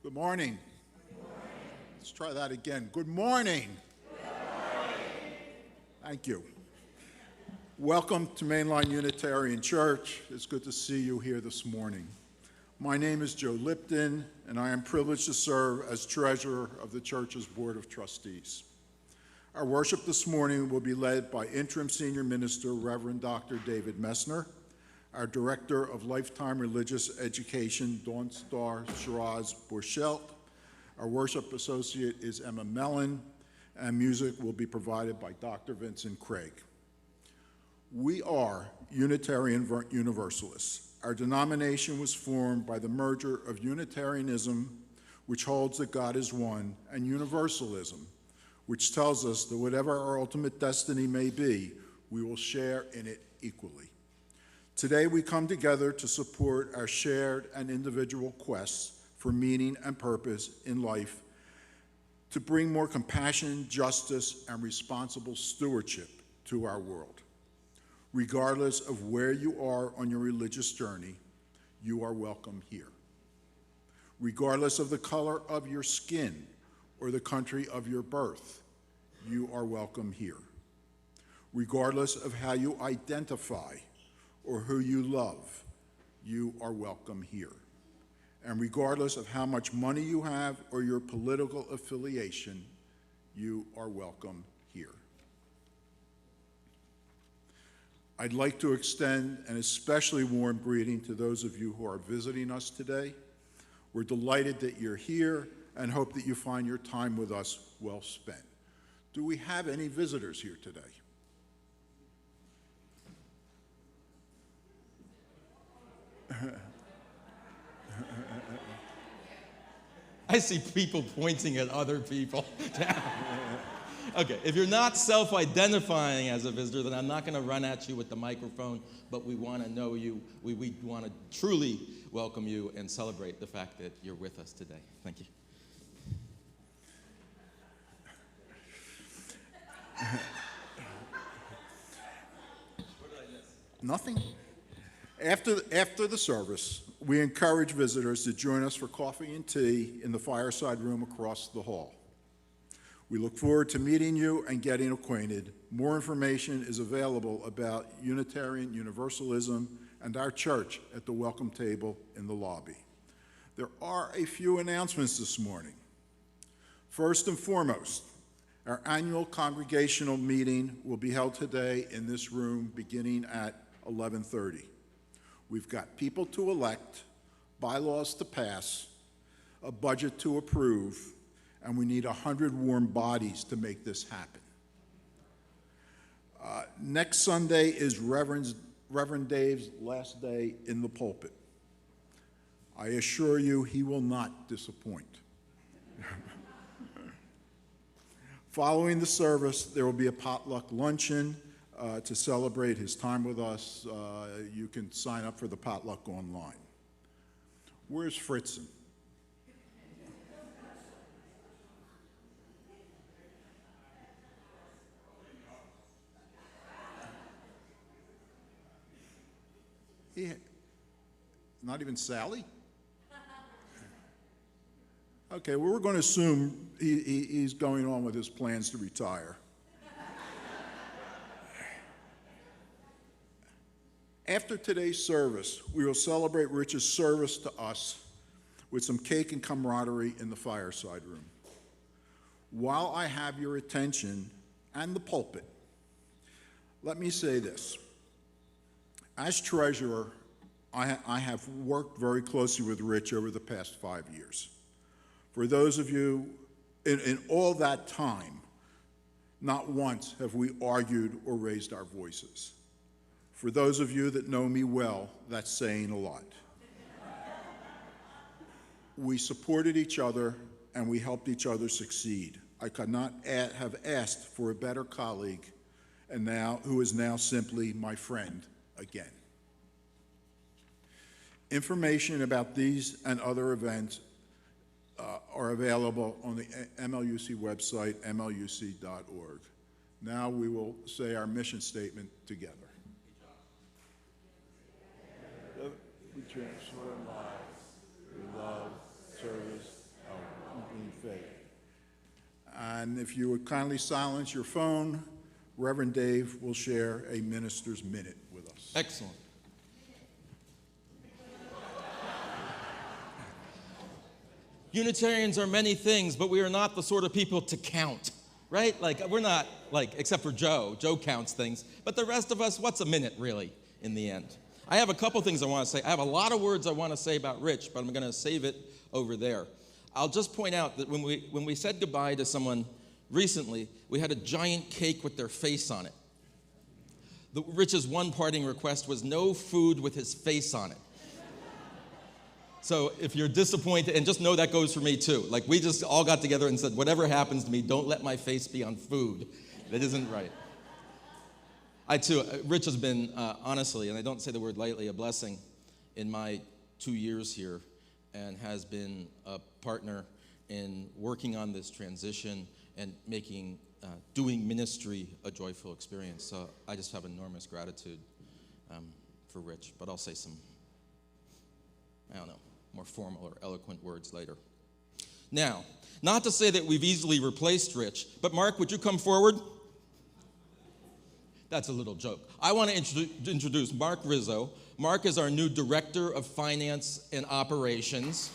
Good morning. Let's try that again. Good morning. Thank you. Welcome to Mainline Unitarian Church. It's good to see you here this morning. My name is Joe Lipton, and I am privileged to serve as treasurer of the church's Board of Trustees. Our worship this morning will be led by Interim Senior Minister Reverend Dr. David Messner, our Director of Lifetime Religious Education, Dawn Star Shiraz Borchelt. Our worship associate is Emma Mellon, and music will be provided by Dr. Vincent Craig. We are Unitarian Universalists. Our denomination was formed by the merger of Unitarianism, which holds that God is one, and Universalism, which tells us that whatever our ultimate destiny may be, we will share in it equally. Today we come together to support our shared and individual quests for meaning and purpose in life, to bring more compassion, justice, and responsible stewardship to our world. Regardless of where you are on your religious journey, you are welcome here. Regardless of the color of your skin or the country of your birth, you are welcome here. Regardless of how you identify or who you love, you are welcome here. And regardless of how much money you have or your political affiliation, you are welcome here. I'd like to extend an especially warm greeting to those of you who are visiting us today. We're delighted that you're here and hope that you find your time with us well spent. Do we have any visitors here today? I see people pointing at other people. Okay, if you're not self-identifying as a visitor, then I'm not going to run at you with the microphone, but we want to know you. We want to truly welcome you and celebrate the fact that you're with us today. Thank you. Nothing? After the service, we encourage visitors to join us for coffee and tea in the fireside room across the hall. We look forward to meeting you and getting acquainted. More information is available about Unitarian Universalism and our church at the welcome table in the lobby. There are a few announcements this morning. First and foremost, our annual congregational meeting will be held today in this room beginning at 11:30. We've got people to elect, bylaws to pass, a budget to approve, and we need 100 warm bodies to make this happen. Next Sunday is Reverend Dave's last day in the pulpit. I assure you he will not disappoint. Following the service, there will be a potluck luncheon to celebrate his time with us. You can sign up for the potluck online. Where's Fritzen? Not even Sally? Okay, well, we're going to assume he's going on with his plans to retire. After today's service, we will celebrate Rich's service to us with some cake and camaraderie in the fireside room. While I have your attention and the pulpit, let me say this. As treasurer, I have worked very closely with Rich over the past 5 years. For those of you, in all that time, not once have we argued or raised our voices. For those of you that know me well, that's saying a lot. We supported each other and we helped each other succeed. I could not have asked for a better colleague, and who is now simply my friend again. Information about these and other events are available on the MLUC website, mluc.org. Now we will say our mission statement together. We transform lives through love, service, faith. And if you would kindly silence your phone, Reverend Dave will share a minister's minute with us. Excellent. Unitarians are many things, but we are not the sort of people to count, right? Like, we're not, like, except for Joe. Joe counts things. But the rest of us, what's a minute, really, in the end? I have a couple things I want to say. I have a lot of words I want to say about Rich, but I'm going to save it over there. I'll just point out that when we said goodbye to someone recently, we had a giant cake with their face on it. Rich's one parting request was no food with his face on it. So if you're disappointed, and just know that goes for me too. Like, we just all got together and said, whatever happens to me, don't let my face be on food. That isn't right. I too, Rich has been, honestly, and I don't say the word lightly, a blessing in my 2 years here, and has been a partner in working on this transition and making doing ministry a joyful experience. So I just have enormous gratitude for Rich, but I'll say some, I don't know, more formal or eloquent words later. Now, not to say that we've easily replaced Rich, but Mark, would you come forward? That's a little joke. I want to introduce Mark Rizzo. Mark is our new Director of Finance and Operations.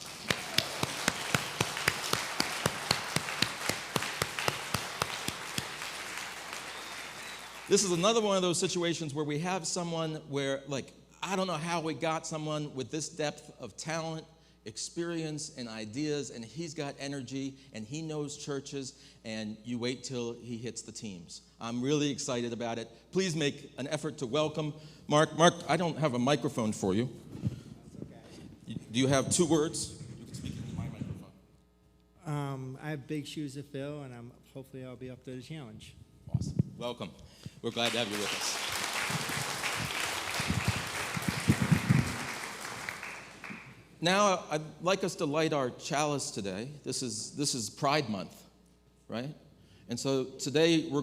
This is another one of those situations where we have someone where, like, I don't know how we got someone with this depth of talent, experience, and ideas, and he's got energy, and he knows churches, and you wait till he hits the teams. I'm really excited about it. Please make an effort to welcome Mark. Mark, I don't have a microphone for you. That's okay. Do you have 2 words? You can speak into my microphone. I have big shoes to fill, and hopefully I'll be up to the challenge. Awesome. Welcome. We're glad to have you with us. Now, I'd like us to light our chalice today. This is Pride Month, right? And so today we're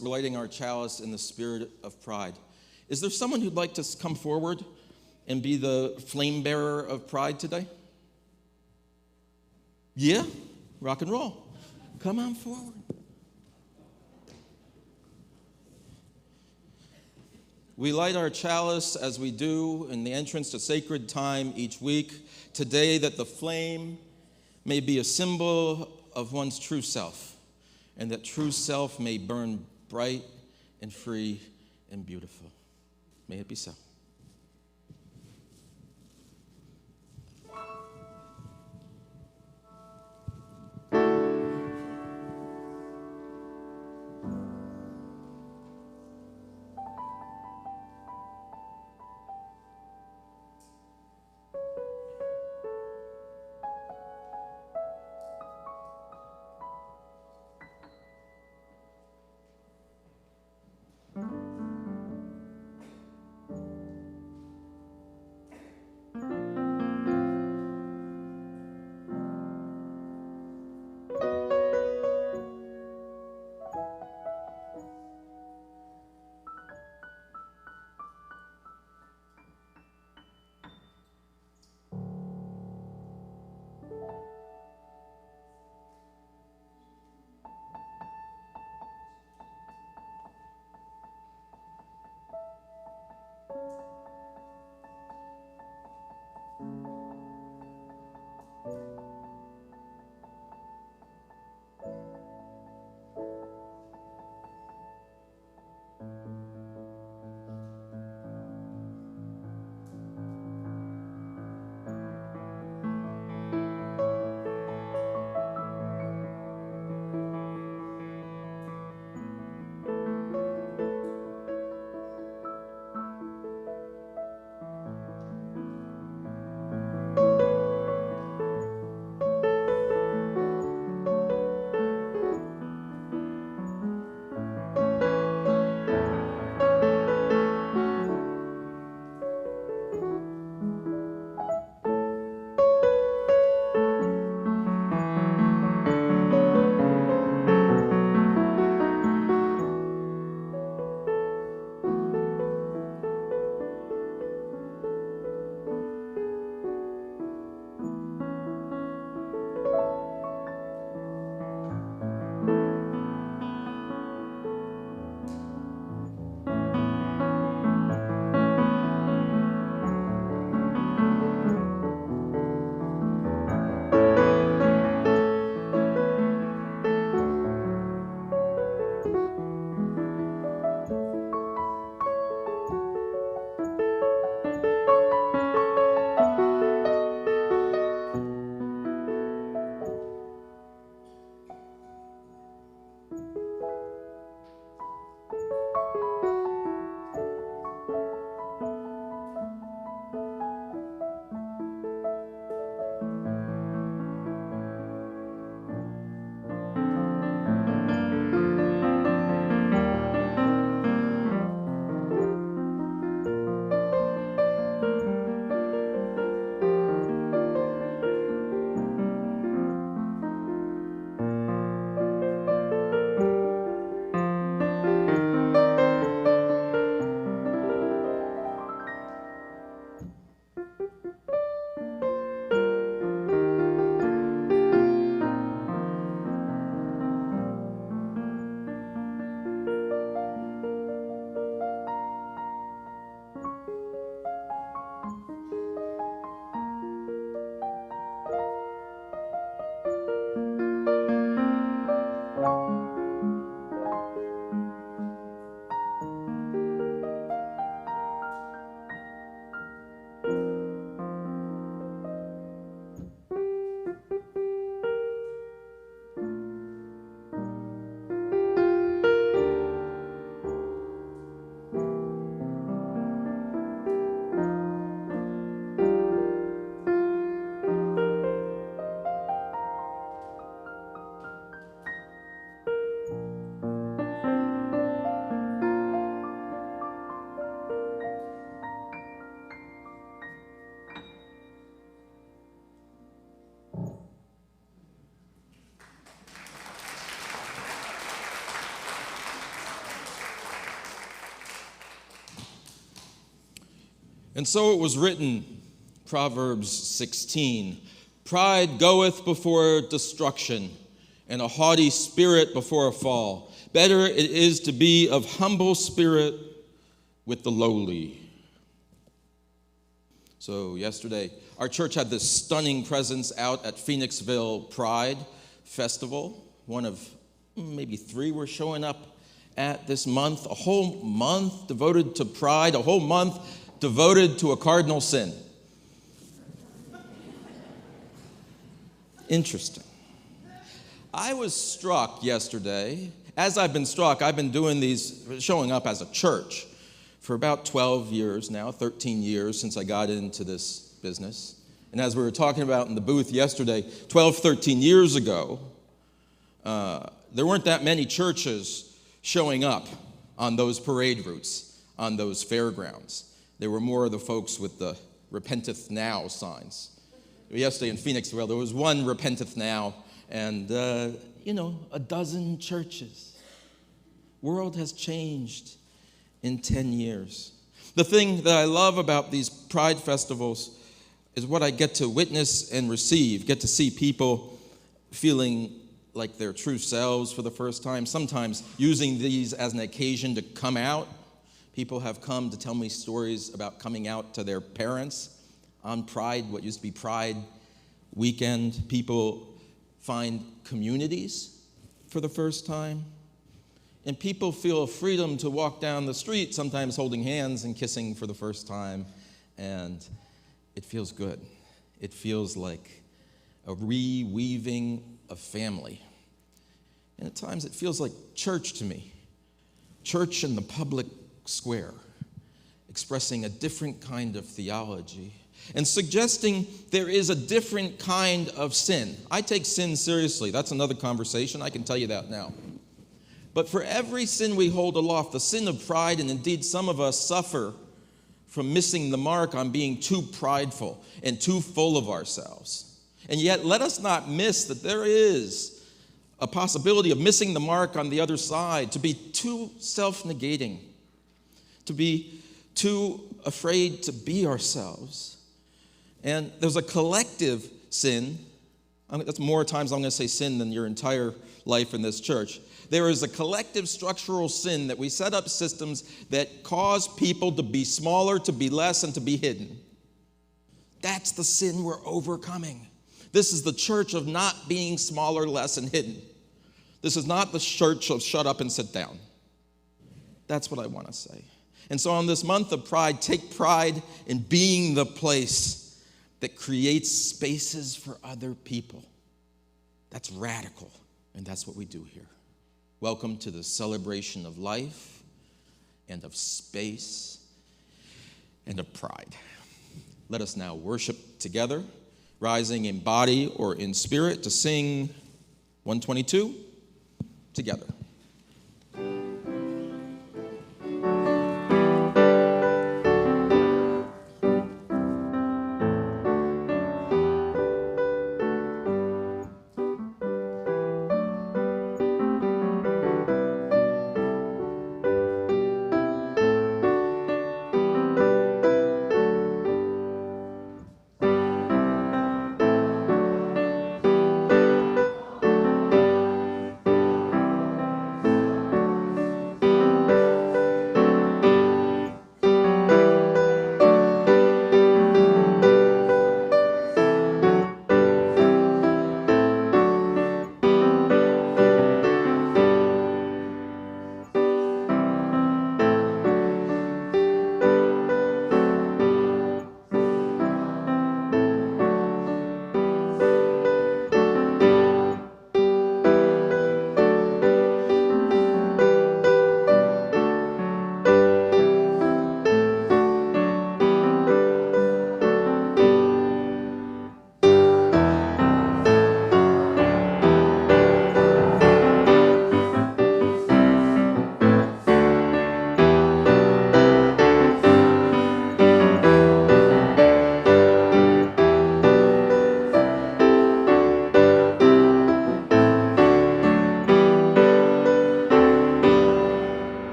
lighting our chalice in the spirit of pride. Is there someone who'd like to come forward and be the flame bearer of pride today? Yeah? Rock and roll. Come on forward. We light our chalice as we do in the entrance to sacred time each week, today that the flame may be a symbol of one's true self, and that true self may burn bright and free and beautiful. May it be so. And so it was written, Proverbs 16, pride goeth before destruction, and a haughty spirit before a fall. Better it is to be of humble spirit with the lowly. So yesterday, our church had this stunning presence out at Phoenixville Pride Festival. One of maybe 3 were showing up at this month. A whole month devoted to pride, a whole month devoted to a cardinal sin. Interesting. I was struck yesterday. As I've been struck, I've been doing these, showing up as a church for about 12 years now, 13 years since I got into this business. And as we were talking about in the booth yesterday, 12, 13 years ago, there weren't that many churches showing up on those parade routes, on those fairgrounds. There were more of the folks with the Repenteth Now signs. Yesterday in Phoenixville, there was one Repenteth Now, and, a dozen churches. World has changed in 10 years. The thing that I love about these Pride festivals is what I get to witness and receive, get to see people feeling like their true selves for the first time, sometimes using these as an occasion to come out. People have come to tell me stories about coming out to their parents on Pride, what used to be Pride weekend. People find communities for the first time. And people feel a freedom to walk down the street, sometimes holding hands and kissing for the first time. And it feels good. It feels like a reweaving of family. And at times it feels like church to me. Church in the public square, expressing a different kind of theology and suggesting there is a different kind of sin. I take sin seriously. That's another conversation. I can tell you that now. But for every sin we hold aloft, the sin of pride, and indeed some of us suffer from missing the mark on being too prideful and too full of ourselves. And yet, let us not miss that there is a possibility of missing the mark on the other side, to be too self-negating, to be too afraid to be ourselves. And there's a collective sin. That's more times I'm going to say sin than your entire life in this church. There is a collective structural sin that we set up systems that cause people to be smaller, to be less, and to be hidden. That's the sin we're overcoming. This is the church of not being smaller, less, and hidden. This is not the church of shut up and sit down. That's what I want to say. And so on this month of Pride, take pride in being the place that creates spaces for other people. That's radical, and that's what we do here. Welcome to the celebration of life and of space and of pride. Let us now worship together, rising in body or in spirit, to sing 122 together.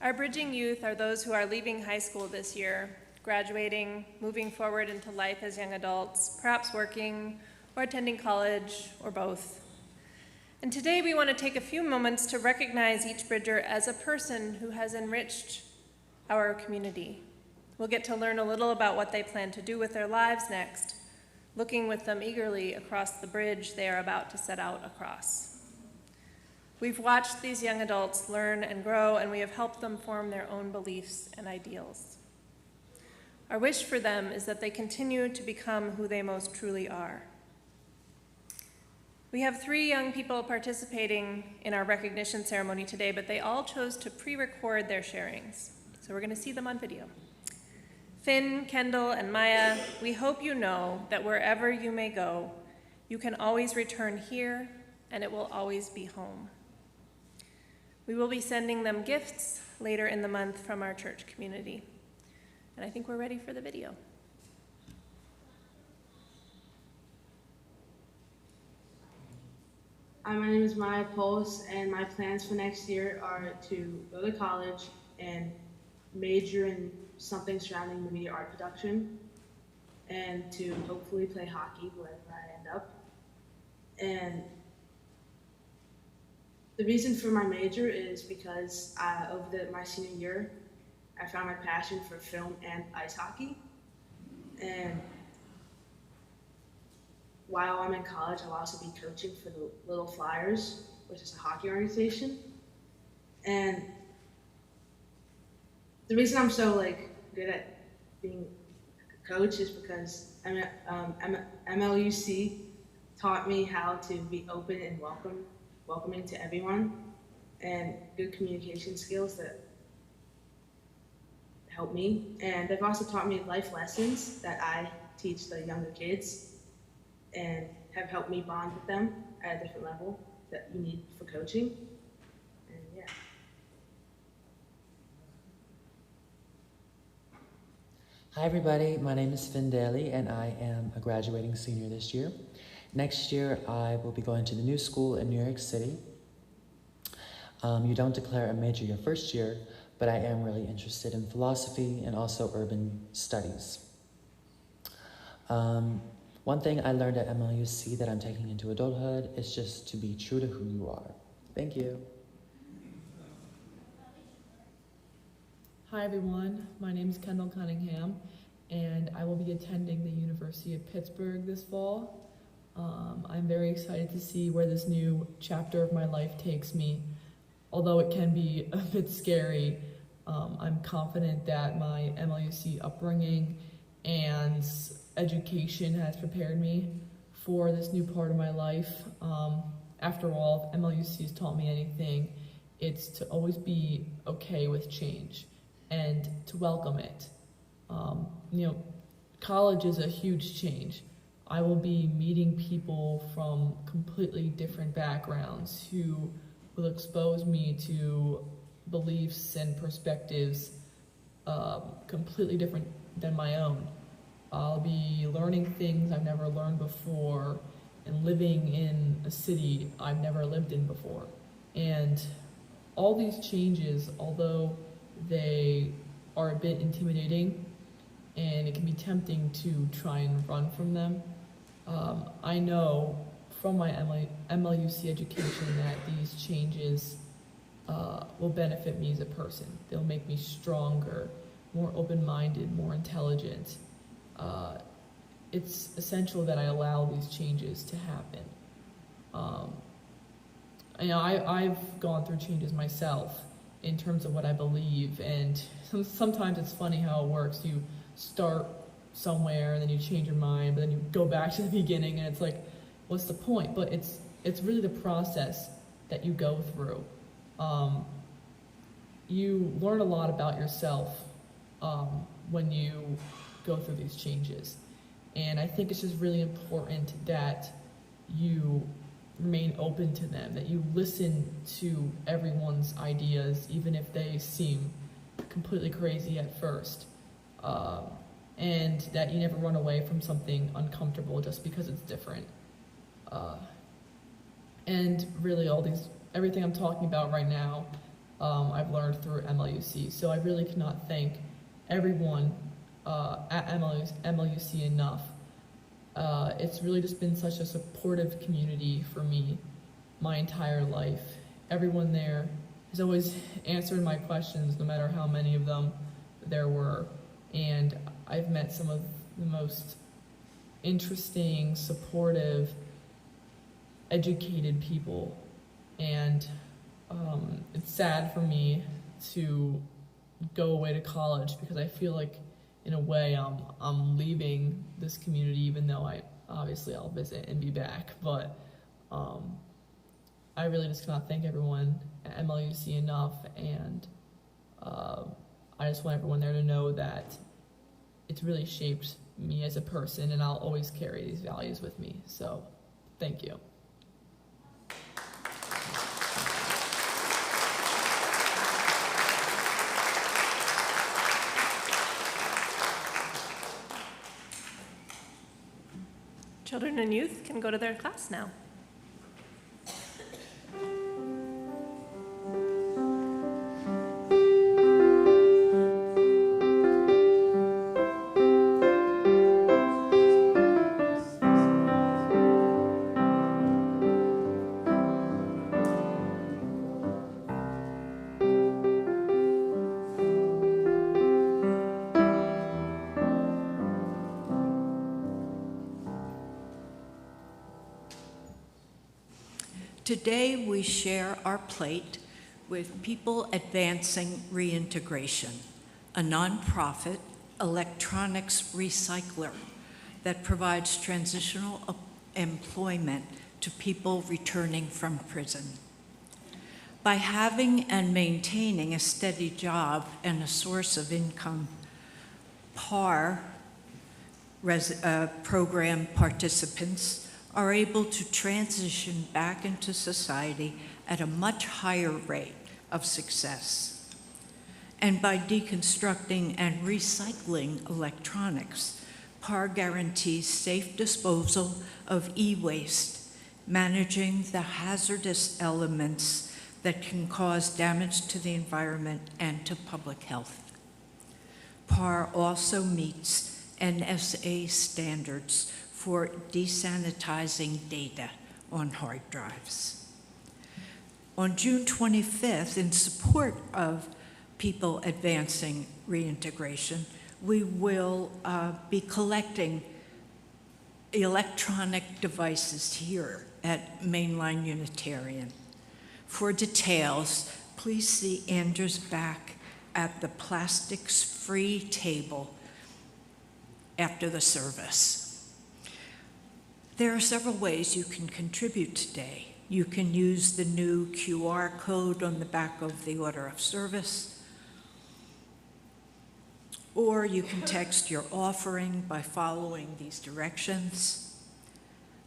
Our bridging youth are those who are leaving high school this year, graduating, moving forward into life as young adults, perhaps working or attending college or both. And today we want to take a few moments to recognize each bridger as a person who has enriched our community. We'll get to learn a little about what they plan to do with their lives next, looking with them eagerly across the bridge they are about to set out across. We've watched these young adults learn and grow, and we have helped them form their own beliefs and ideals. Our wish for them is that they continue to become who they most truly are. We have 3 young people participating in our recognition ceremony today, but they all chose to pre-record their sharings, so we're going to see them on video. Finn, Kendall, and Maya, we hope you know that wherever you may go, you can always return here, and it will always be home. We will be sending them gifts later in the month from our church community. And I think we're ready for the video. Hi, my name is Maya Pulse, and my plans for next year are to go to college and major in something surrounding the media art production, and to hopefully play hockey wherever I end up. And the reason for my major is because over my senior year, I found my passion for film and ice hockey. And while I'm in college, I'll also be coaching for the Little Flyers, which is a hockey organization. And the reason I'm so good at being a coach is because MLUC taught me how to be open and welcoming to everyone, and good communication skills that help me. And they've also taught me life lessons that I teach the younger kids and have helped me bond with them at a different level that you need for coaching. And yeah. Hi everybody, my name is Finn Daly and I am a graduating senior this year. Next year I will be going to the new school in New York City. You don't declare a major your first year, but I am really interested in philosophy and also urban studies. One thing I learned at MLUC that I'm taking into adulthood is just to be true to who you are. Thank you. Hi everyone, my name is Kendall Cunningham and I will be attending the University of Pittsburgh this fall. I'm very excited to see where this new chapter of my life takes me. Although it can be a bit scary, I'm confident that my MLUC upbringing and education has prepared me for this new part of my life. After all, if MLUC has taught me anything, it's to always be okay with change and to welcome it. College is a huge change. I will be meeting people from completely different backgrounds who will expose me to beliefs and perspectives completely different than my own. I'll be learning things I've never learned before and living in a city I've never lived in before. And all these changes, although they are a bit intimidating and it can be tempting to try and run from them, I know from my MLUC education that these changes will benefit me as a person. They'll make me stronger, more open-minded, more intelligent. It's essential that I allow these changes to happen. I've gone through changes myself in terms of what I believe, and sometimes it's funny how it works. You start somewhere, and then you change your mind, but then you go back to the beginning, and it's like, what's the point? But it's really the process that you go through. You learn a lot about yourself when you go through these changes. And I think it's just really important that you remain open to them, that you listen to everyone's ideas, even if they seem completely crazy at first. And that you never run away from something uncomfortable just because it's different. And really everything I'm talking about right now I've learned through MLUC. So I really cannot thank everyone at MLUC enough. It's really just been such a supportive community for me my entire life. Everyone there has always answered my questions, no matter how many of them there were. And I've met some of the most interesting, supportive, educated people. And it's sad for me to go away to college because I feel like, in a way, I'm leaving this community, even though I'll visit and be back. But I really just cannot thank everyone at MLUC enough, and I just want everyone there to know that it's really shaped me as a person, and I'll always carry these values with me. So, thank you. Children and youth can go to their class now. Today, we share our plate with People Advancing Reintegration, a nonprofit electronics recycler that provides transitional employment to people returning from prison. By having and maintaining a steady job and a source of income, PAR program participants are able to transition back into society at a much higher rate of success. And by deconstructing and recycling electronics, PAR guarantees safe disposal of e-waste, managing the hazardous elements that can cause damage to the environment and to public health. PAR also meets NSA standards for desanitizing data on hard drives. On June 25th, in support of People Advancing Reintegration, we will be collecting electronic devices here at Mainline Unitarian. For details, please see Andrew's back at the plastics-free table after the service. There are several ways you can contribute today. You can use the new QR code on the back of the order of service, or you can text your offering by following these directions.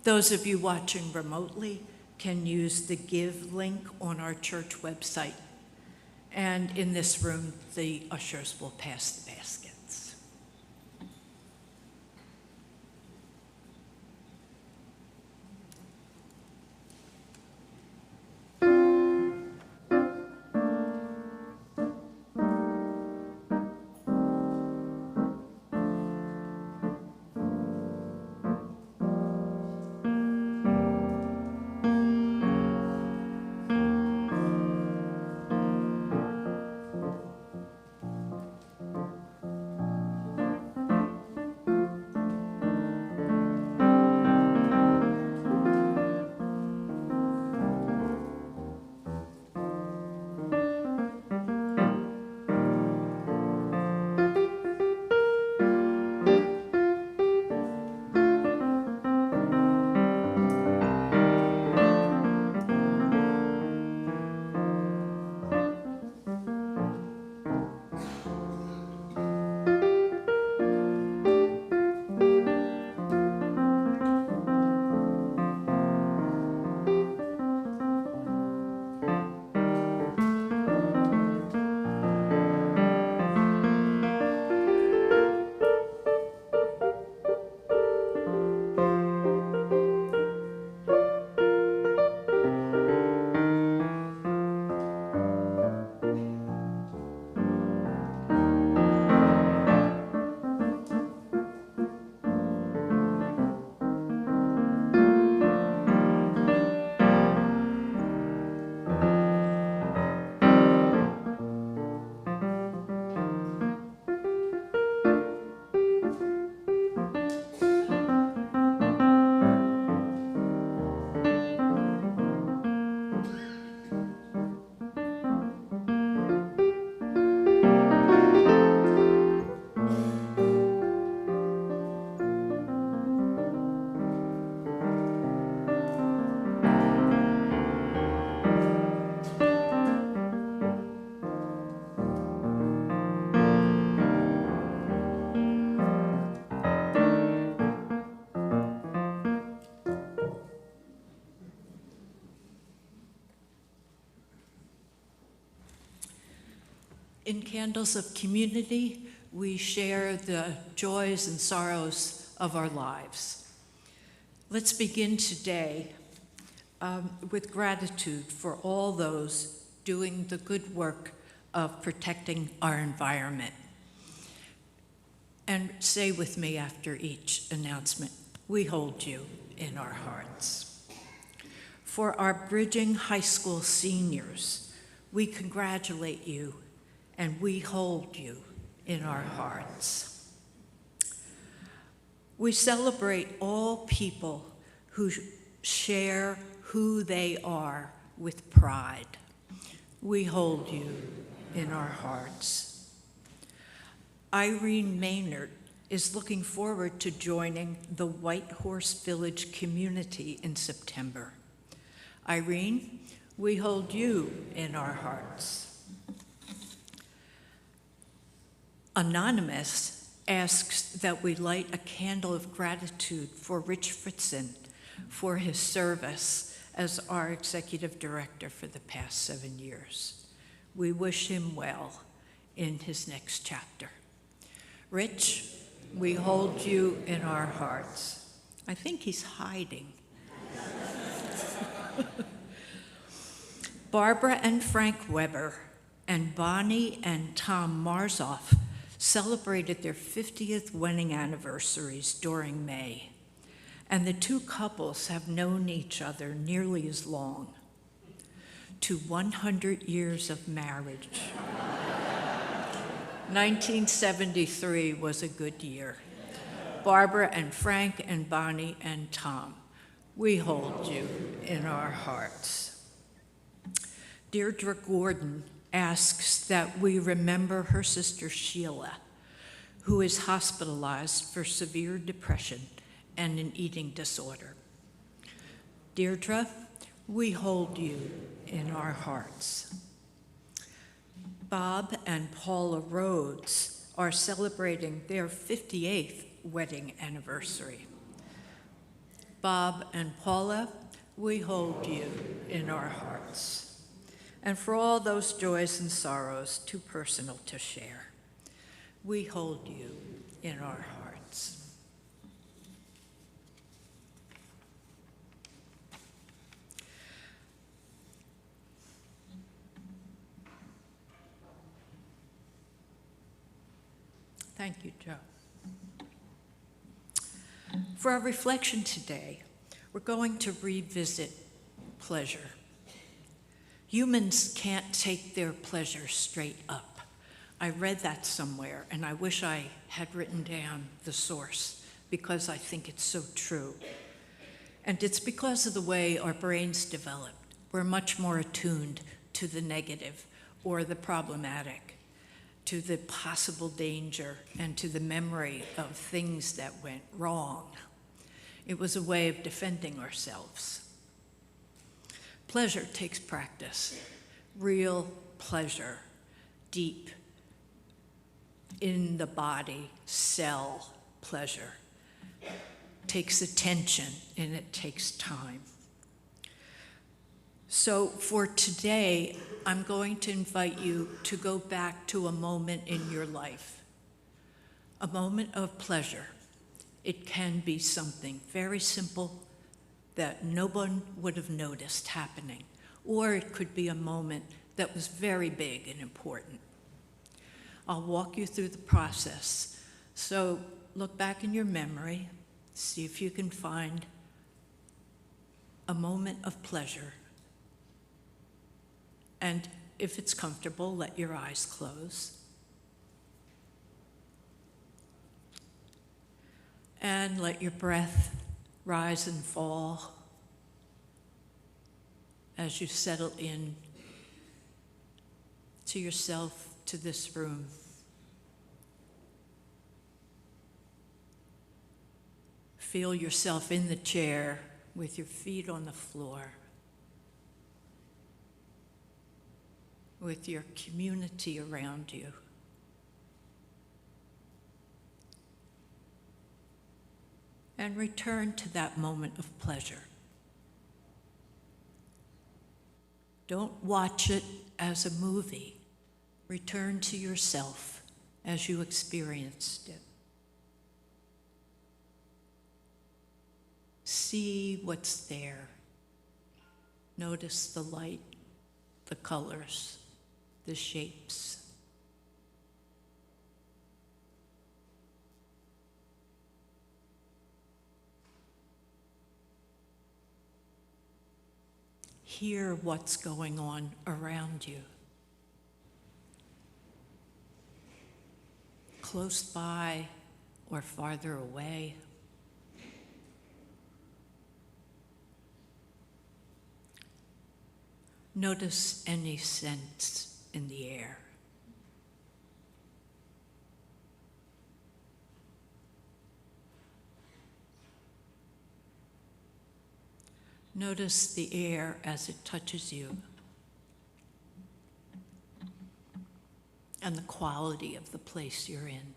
Those of you watching remotely can use the Give link on our church website. And in this room, the ushers will pass the baskets. In Candles of Community, we share the joys and sorrows of our lives. Let's begin today with gratitude for all those doing the good work of protecting our environment. And say with me after each announcement, we hold you in our hearts. For our bridging high school seniors, we congratulate you and we hold you in our hearts. We celebrate all people who share who they are with pride. We hold you in our hearts. Irene Maynard is looking forward to joining the White Horse Village community in September. Irene, we hold you in our hearts. Anonymous asks that we light a candle of gratitude for Rich Fritzen for his service as our executive director for the past 7 years. We wish him well in his next chapter. Rich, we hold you in our hearts. I think he's hiding. Barbara and Frank Weber and Bonnie and Tom Marzoff celebrated their 50th wedding anniversaries during May, and the two couples have known each other nearly as long. To 100 years of marriage. 1973 was a good year. Barbara and Frank and Bonnie and Tom, we hold you in our hearts. Deirdre Gordon asks that we remember her sister Sheila, who is hospitalized for severe depression and an eating disorder. Deirdre, we hold you in our hearts. Bob and Paula Rhodes are celebrating their 58th wedding anniversary. Bob and Paula, we hold you in our hearts. And for all those joys and sorrows too personal to share, we hold you in our hearts. Thank you, Joe. For our reflection today, we're going to revisit pleasure. Humans can't take their pleasure straight up. I read that somewhere, and I wish I had written down the source because I think it's so true. And it's because of the way our brains developed. We're much more attuned to the negative or the problematic, to the possible danger, and to the memory of things that went wrong. It was a way of defending ourselves. Pleasure takes practice, real pleasure, deep, in the body, cell pleasure. Takes attention and it takes time. So for today, I'm going to invite you to go back to a moment in your life, a moment of pleasure. It can be something very simple that no one would have noticed happening, or it could be a moment that was very big and important. I'll walk you through the process. So look back in your memory, see if you can find a moment of pleasure. And if it's comfortable, let your eyes close. And let your breath rise and fall as you settle in to yourself, to this room. Feel yourself in the chair with your feet on the floor, with your community around you. And return to that moment of pleasure. Don't watch it as a movie. Return to yourself as you experienced it. See what's there. Notice the light, the colors, the shapes. Hear what's going on around you. Close by or farther away. Notice any scents in the air. Notice the air as it touches you and the quality of the place you're in.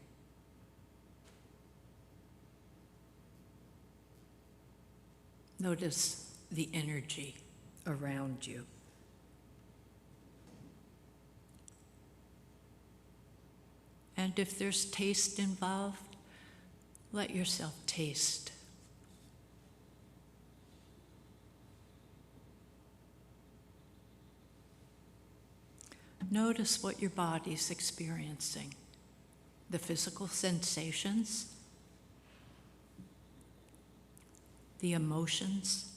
Notice the energy around you. And if there's taste involved, let yourself taste. Notice what your body's experiencing, the physical sensations, the emotions,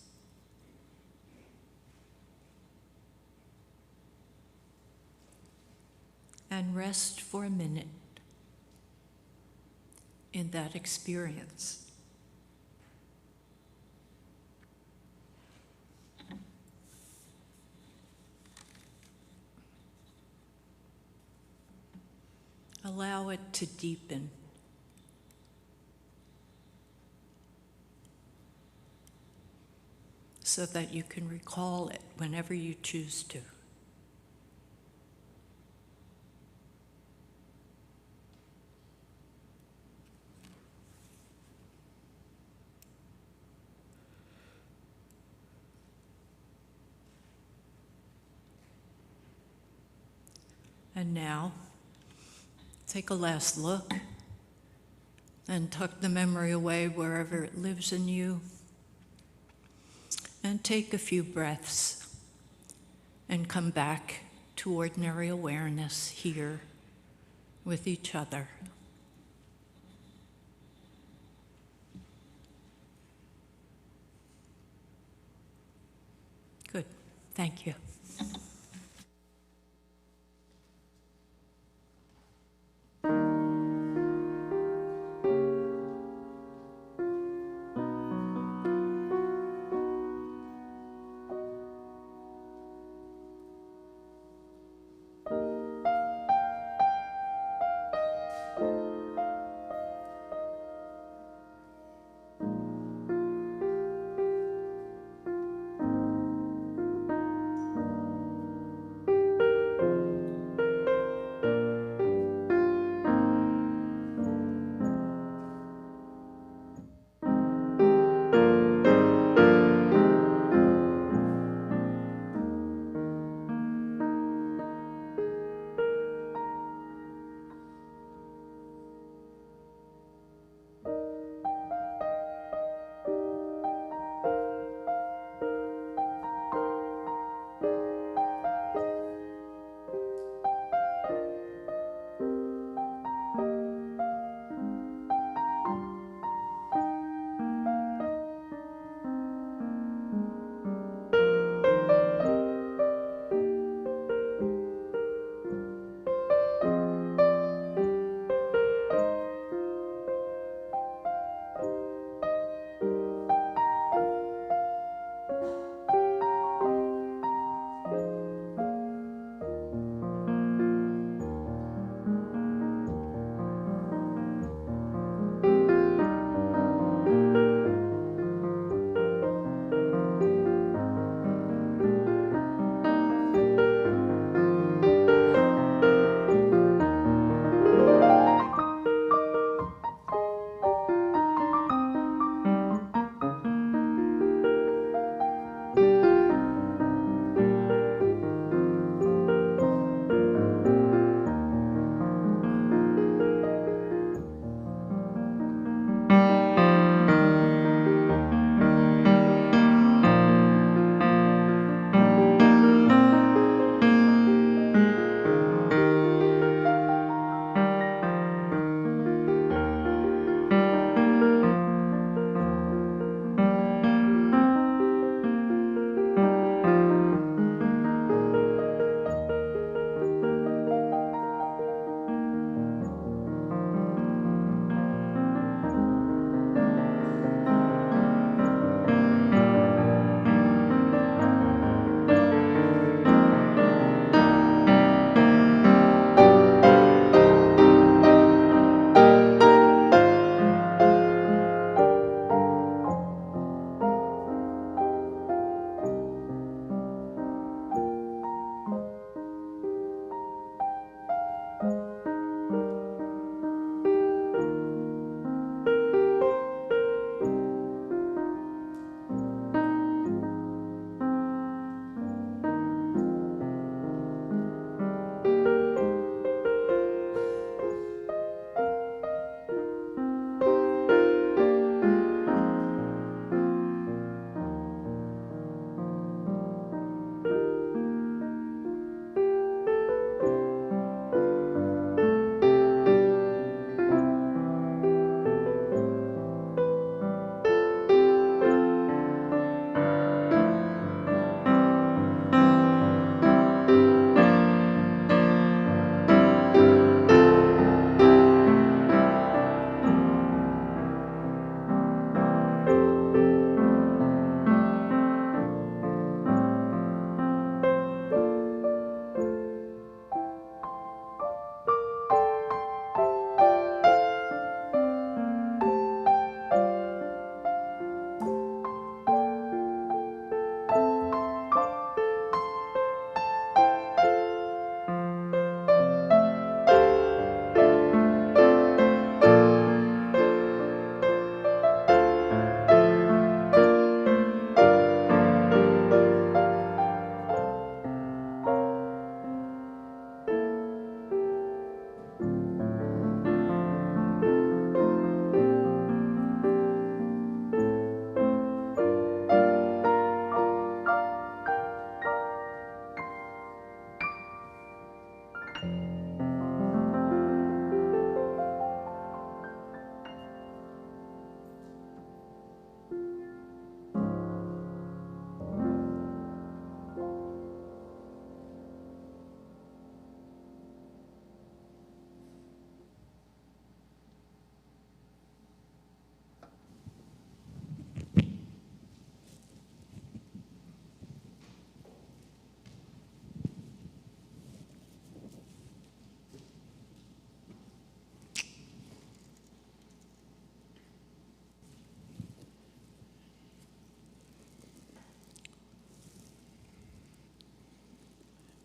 and rest for a minute in that experience. Allow it to deepen. So that you can recall it whenever you choose to. And now, take a last look and tuck the memory away wherever it lives in you. And take a few breaths and come back to ordinary awareness here with each other. Good. Thank you.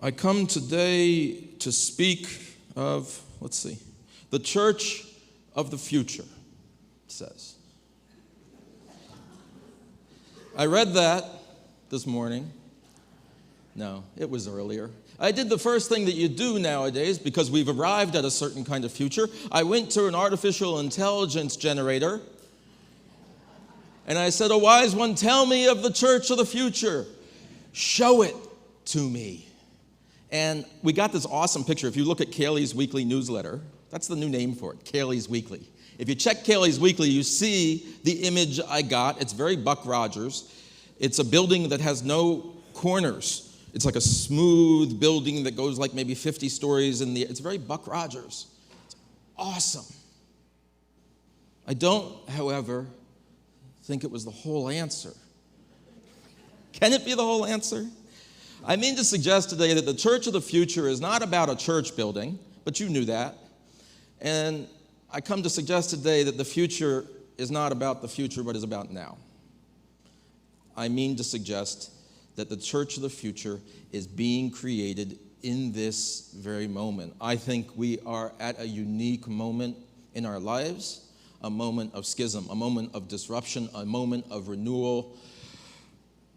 I come today to speak of, the church of the future, it says. I read that this morning. No, it was earlier. I did the first thing that you do nowadays because we've arrived at a certain kind of future. I went to an artificial intelligence generator and I said, "A wise one, tell me of the church of the future. Show it to me." And we got this awesome picture. If you look at Kaylee's weekly newsletter, that's the new name for it, Kaylee's Weekly. If you check Kaylee's Weekly, you see the image I got. It's very Buck Rogers. It's a building that has no corners. It's like a smooth building that goes like maybe 50 stories in the air. It's very Buck Rogers. It's awesome. I don't, however, think it was the whole answer. Can it be the whole answer? I mean to suggest today that the church of the future is not about a church building, but you knew that. And I come to suggest today that the future is not about the future, but is about now. I mean to suggest that the church of the future is being created in this very moment. I think we are at a unique moment in our lives, a moment of schism, a moment of disruption, a moment of renewal.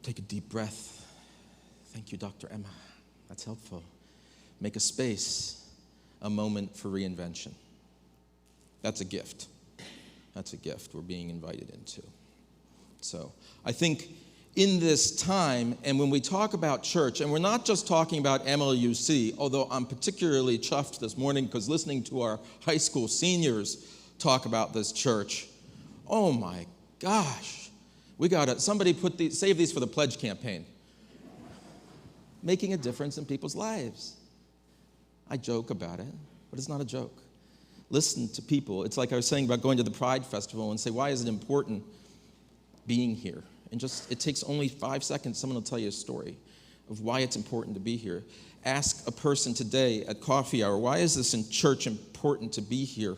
Take a deep breath. Thank you, Dr. Emma. That's helpful. Make a space, a moment for reinvention. That's a gift. That's a gift we're being invited into. So I think in this time, and when we talk about church, and we're not just talking about MLUC, although I'm particularly chuffed this morning because listening to our high school seniors talk about this church, oh my gosh, we got it. Somebody save these for the pledge campaign. Making a difference in people's lives. I joke about it, but it's not a joke. Listen to people. It's like I was saying about going to the Pride Festival and say, why is it important being here? And it takes only 5 seconds. Someone will tell you a story of why it's important to be here. Ask a person today at coffee hour, why is this in church important to be here?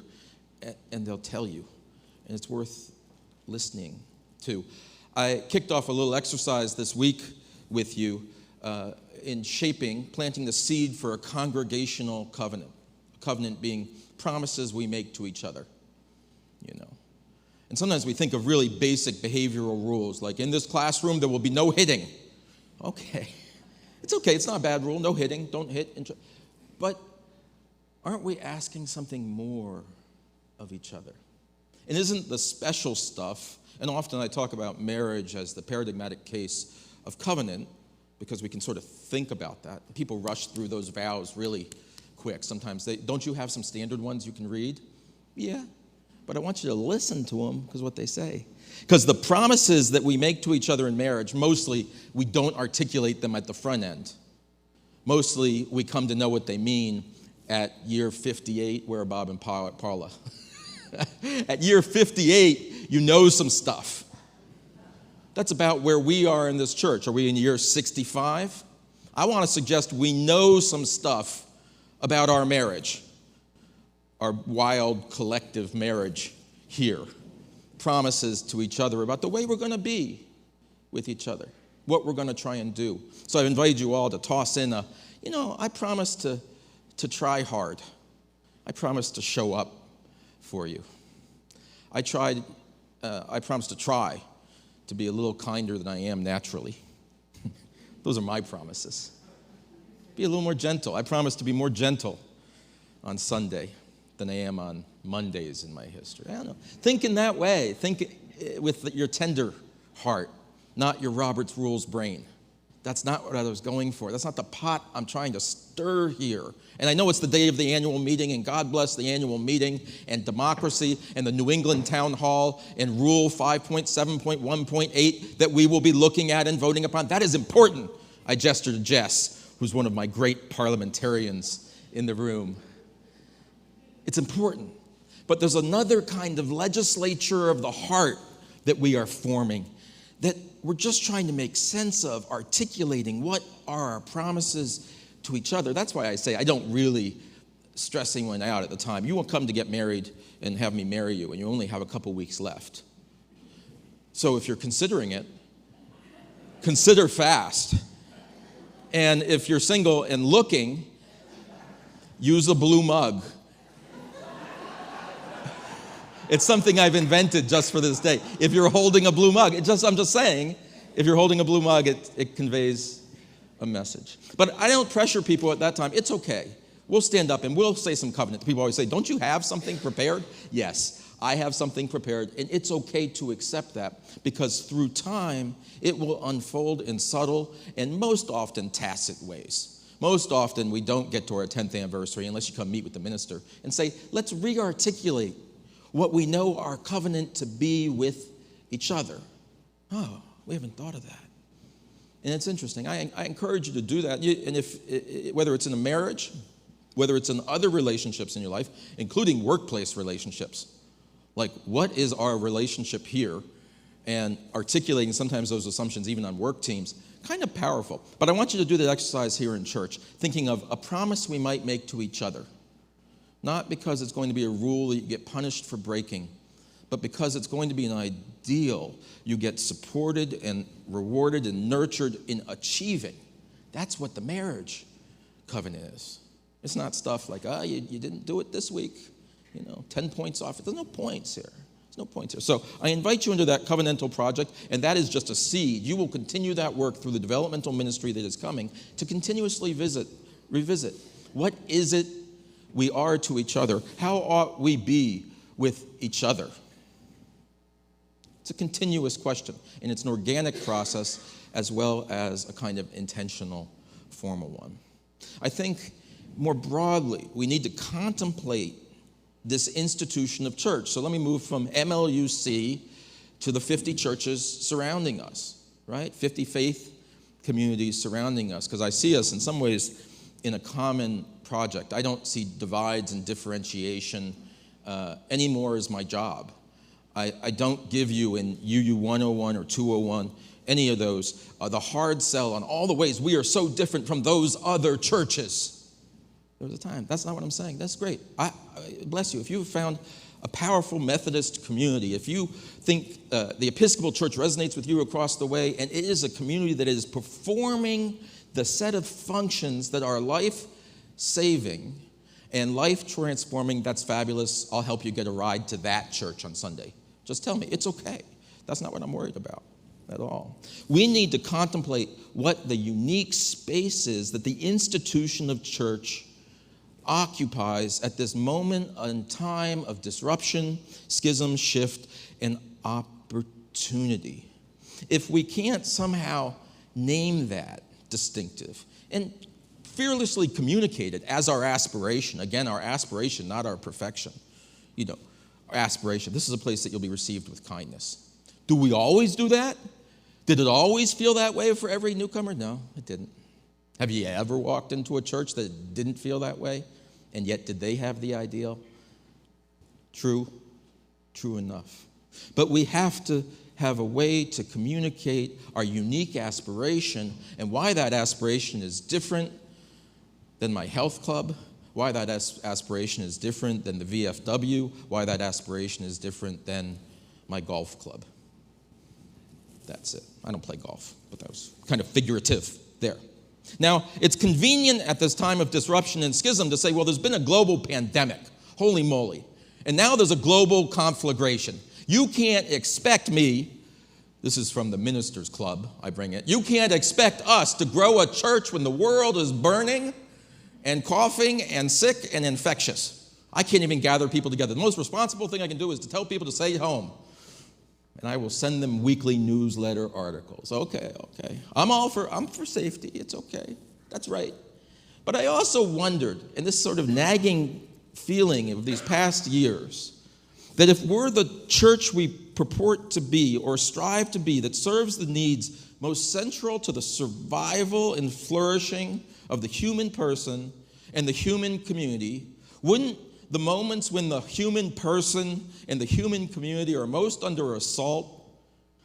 And they'll tell you. And it's worth listening to. I kicked off a little exercise this week with you in planting the seed for a congregational covenant. A covenant being promises we make to each other, you know. And sometimes we think of really basic behavioral rules, like in this classroom there will be no hitting. Okay, it's okay, it's not a bad rule, no hitting, don't hit. But aren't we asking something more of each other? And isn't the special stuff, and often I talk about marriage as the paradigmatic case of covenant, because we can sort of think about that. People rush through those vows really quick sometimes. Don't you have some standard ones you can read? Yeah, but I want you to listen to them because what they say. Because the promises that we make to each other in marriage, mostly we don't articulate them at the front end. Mostly we come to know what they mean at year 58. Where are Bob and Paula? At year 58, you know some stuff. That's about where we are in this church. Are we in year 65? I want to suggest we know some stuff about our marriage, our wild collective marriage here. Promises to each other about the way we're going to be with each other, what we're going to try and do. So I invite you all to toss in I promise to try hard. I promise to show up for you. I promise to try to be a little kinder than I am naturally. Those are my promises. Be a little more gentle. I promise to be more gentle on Sunday than I am on Mondays in my history. I don't know. Think in that way. Think with your tender heart, not your Robert's Rules brain. That's not what I was going for. That's not the pot I'm trying to stir here. And I know it's the day of the annual meeting, and God bless the annual meeting and democracy and the New England Town Hall and Rule 5.7.1.8 that we will be looking at and voting upon. That is important. I gesture to Jess, who's one of my great parliamentarians in the room. It's important. But there's another kind of legislature of the heart that we are forming, that we're just trying to make sense of, articulating what are our promises to each other. That's why I say I don't really stress anyone out at the time. You won't come to get married and have me marry you, and you only have a couple weeks left. So if you're considering it, consider fast. And if you're single and looking, use a blue mug. It's something I've invented just for this day. If you're holding a blue mug, I'm just saying, if you're holding a blue mug, it conveys a message. But I don't pressure people at that time. It's okay. We'll stand up and we'll say some covenant. People always say, don't you have something prepared? Yes, I have something prepared, and it's okay to accept that, because through time, it will unfold in subtle and most often tacit ways. Most often, we don't get to our 10th anniversary unless you come meet with the minister and say, let's re-articulate what we know our covenant to be with each other. Oh, we haven't thought of that. And it's interesting. I encourage you to do that. And whether it's in a marriage, whether it's in other relationships in your life, including workplace relationships, like what is our relationship here, and articulating sometimes those assumptions even on work teams, kind of powerful. But I want you to do that exercise here in church, thinking of a promise we might make to each other. Not because it's going to be a rule that you get punished for breaking, but because it's going to be an ideal you get supported and rewarded and nurtured in achieving. That's what the marriage covenant is. It's not stuff like, you didn't do it this week, 10 points off. There's no points here. There's no points here. So I invite you into that covenantal project, and that is just a seed. You will continue that work through the developmental ministry that is coming to continuously revisit. What is it we are to each other? How ought we be with each other? It's a continuous question, and it's an organic process as well as a kind of intentional, formal one. I think more broadly, we need to contemplate this institution of church. So let me move from MLUC to the 50 churches surrounding us, right? 50 faith communities surrounding us, because I see us in some ways in a common project. I don't see divides and differentiation anymore as my job. I don't give you in UU 101 or 201, any of those, the hard sell on all the ways we are so different from those other churches. There was a time. That's not what I'm saying. That's great. I bless you. If you've found a powerful Methodist community, if you think the Episcopal Church resonates with you across the way, and it is a community that is performing the set of functions that are life-saving and life-transforming, that's fabulous. I'll help you get a ride to that church on Sunday. Just tell me. It's okay. That's not what I'm worried about at all. We need to contemplate what the unique space is that the institution of church occupies at this moment in time of disruption, schism, shift, and opportunity. If we can't somehow name that distinctive and fearlessly communicate it as our aspiration, again, our aspiration, not our perfection, our aspiration, this is a place that you'll be received with kindness. Do we always do that? Did it always feel that way for every newcomer? No, it didn't. Have you ever walked into a church that didn't feel that way? And yet, did they have the ideal? True enough. But we have to have a way to communicate our unique aspiration and why that aspiration is different than my health club, why that aspiration is different than the VFW, why that aspiration is different than my golf club. That's it. I don't play golf, but that was kind of figurative there. Now, it's convenient at this time of disruption and schism to say, well, there's been a global pandemic. Holy moly. And now there's a global conflagration. You can't expect me, this is from the Ministers Club, I bring it, you can't expect us to grow a church when the world is burning and coughing and sick and infectious. I can't even gather people together. The most responsible thing I can do is to tell people to stay home. and I will send them weekly newsletter articles. Okay. I'm for safety. It's okay. That's right. But I also wondered, and this sort of nagging feeling of these past years, that if we're the church we purport to be or strive to be that serves the needs most central to the survival and flourishing of the human person and the human community, wouldn't the moments when the human person and the human community are most under assault,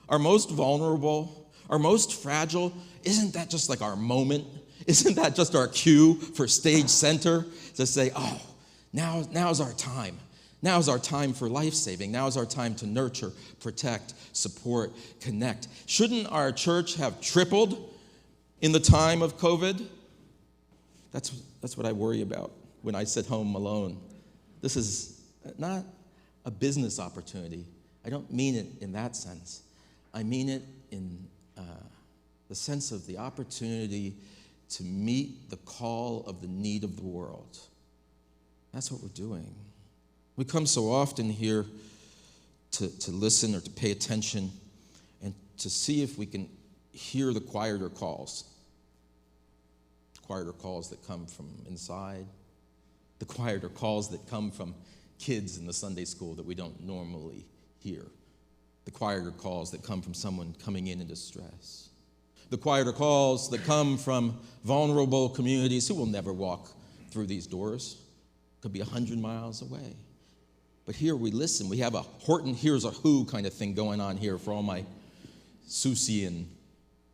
are most vulnerable, are most fragile, isn't that just like our moment? Isn't that just our cue for stage center to say, oh, now's our time. Now's our time for life-saving. Now's our time to nurture, protect, support, connect. Shouldn't our church have tripled in the time of COVID? That's what I worry about when I sit home alone. This is not a business opportunity. I don't mean it in that sense. I mean it in the sense of the opportunity to meet the call of the need of the world. That's what we're doing. We come so often here to listen or to pay attention and to see if we can hear the quieter calls. Quieter calls that come from inside. The quieter calls that come from kids in the Sunday school that we don't normally hear. The quieter calls that come from someone coming in distress. The quieter calls that come from vulnerable communities who will never walk through these doors. Could be 100 miles away. But here we listen. We have a Horton hears a who kind of thing going on here for all my Susian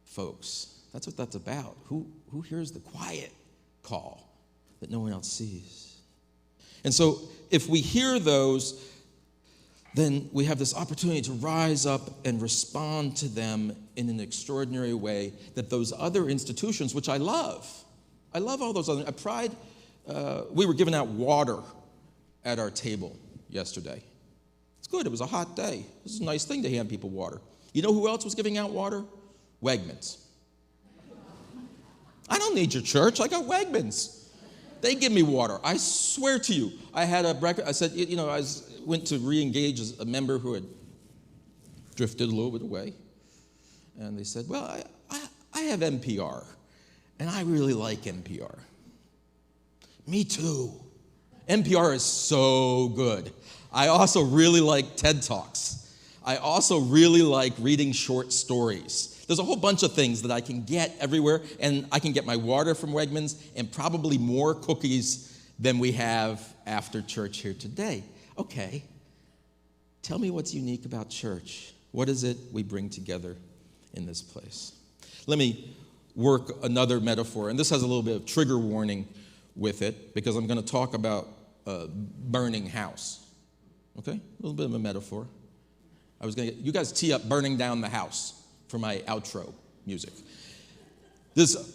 folks. That's what that's about. Who hears the quiet call that no one else sees? And so if we hear those, then we have this opportunity to rise up and respond to them in an extraordinary way that those other institutions, which I love all those other, we were giving out water at our table yesterday. It's good, it was a hot day. This is a nice thing to hand people water. You know who else was giving out water? Wegmans. I don't need your church, I got Wegmans. They give me water. I swear to you, I had a breakfast. I said, went to re-engage a member who had drifted a little bit away. And they said, well, I have NPR, and I really like NPR. Me too. NPR is so good. I also really like TED Talks. I also really like reading short stories. There's a whole bunch of things that I can get everywhere, and I can get my water from Wegmans and probably more cookies than we have after church here today. Okay, tell me what's unique about church. What is it we bring together in this place? Let me work another metaphor, and this has a little bit of trigger warning with it because I'm going to talk about a burning house. Okay, a little bit of a metaphor. You guys tee up burning down the house for my outro music.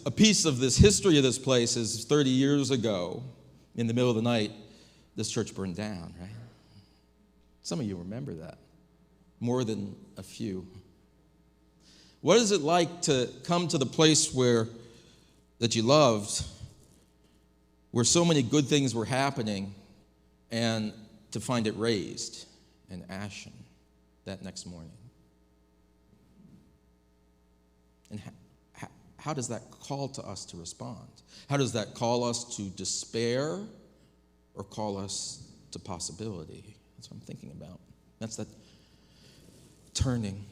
A piece of this history of this place is 30 years ago, in the middle of the night, this church burned down, right? Some of you remember that, more than a few. What is it like to come to the place that you loved, where so many good things were happening, and to find it razed and ashen that next morning? And how does that call to us to respond? How does that call us to despair or call us to possibility? That's what I'm thinking about. That's that turning,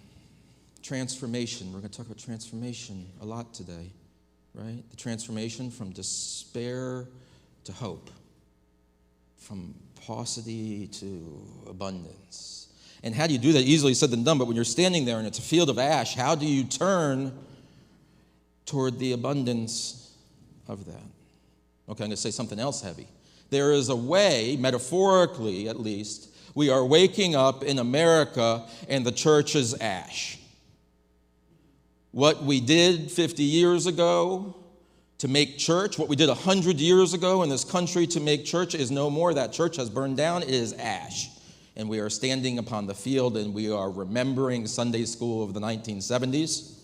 transformation. We're going to talk about transformation a lot today, right? The transformation from despair to hope, from paucity to abundance. And how do you do that? Easily said than done, but when you're standing there and it's a field of ash, how do you turn toward the abundance of that? Okay, I'm going to say something else heavy. There is a way, metaphorically at least, we are waking up in America and the church is ash. What we did 50 years ago to make church, what we did 100 years ago in this country to make church is no more. That church has burned down. It is ash. And we are standing upon the field and we are remembering Sunday school of the 1970s.